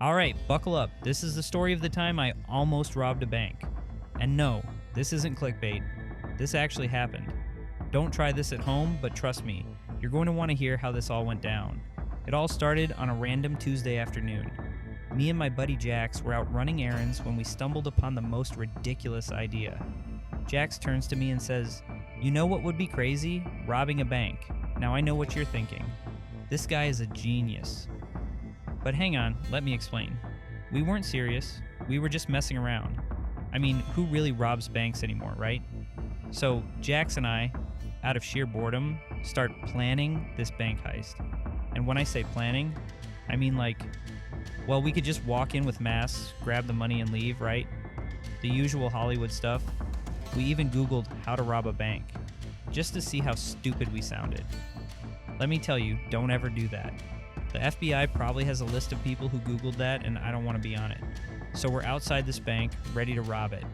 All right, buckle up. This is the story of the time I almost robbed a bank. And no, this isn't clickbait. This actually happened. Don't try this at home, but trust me, you're going to want to hear how this all went down. It all started on a random Tuesday afternoon. Me and my buddy Jax were out running errands when we stumbled upon the most ridiculous idea. Jax turns to me and says, "You know what would be crazy? Robbing a bank." Now I know what you're thinking. This guy is a genius. But hang on, let me explain. We weren't serious. We were just messing around. I mean, who really robs banks anymore, right? So Jax and I, out of sheer boredom, start planning this bank heist. And when I say planning, I mean well, we could just walk in with masks, grab the money and leave, right? The usual Hollywood stuff. We even Googled how to rob a bank, just to see how stupid we sounded. Let me tell you, don't ever do that. The FBI probably has a list of people who Googled that, and I don't want to be on it. So we're outside this bank, ready to rob it.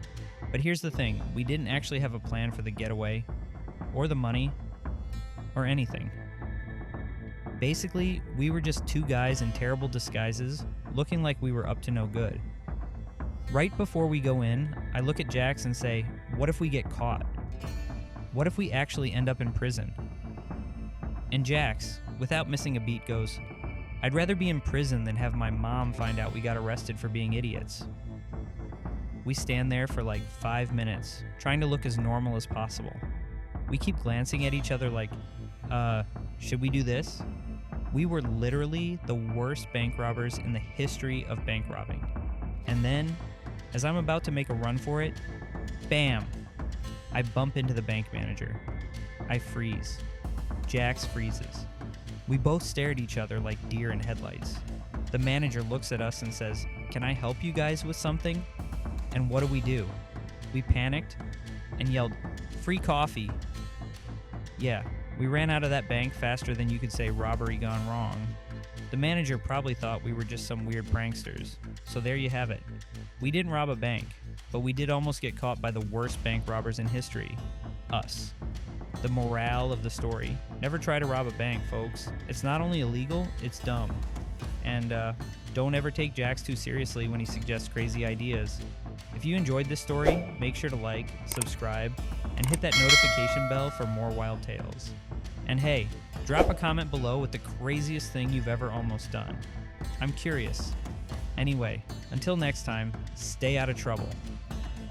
But here's the thing, we didn't actually have a plan for the getaway, or the money, or anything. Basically, we were just two guys in terrible disguises, looking like we were up to no good. Right before we go in, I look at Jax and say, what if we get caught? What if we actually end up in prison? And Jax, without missing a beat, goes, "I'd rather be in prison than have my mom find out we got arrested for being idiots." We stand there for 5 minutes, trying to look as normal as possible. We keep glancing at each other should we do this? We were literally the worst bank robbers in the history of bank robbing. And then, as I'm about to make a run for it, bam! I bump into the bank manager. I freeze. Jax freezes. We both stare at each other like deer in headlights. The manager looks at us and says, "Can I help you guys with something?" And what do? We panicked and yelled, "Free coffee!" Yeah, we ran out of that bank faster than you could say robbery gone wrong. The manager probably thought we were just some weird pranksters. So there you have it. We didn't rob a bank, but we did almost get caught by the worst bank robbers in history. Us. The morale of the story: never try to rob a bank, folks. It's not only illegal, it's dumb. And don't ever take Jax too seriously when he suggests crazy ideas. If you enjoyed this story, make sure to like, subscribe, and hit that notification bell for more wild tales. And hey, drop a comment below with the craziest thing you've ever almost done. I'm curious. Anyway, until next time, stay out of trouble.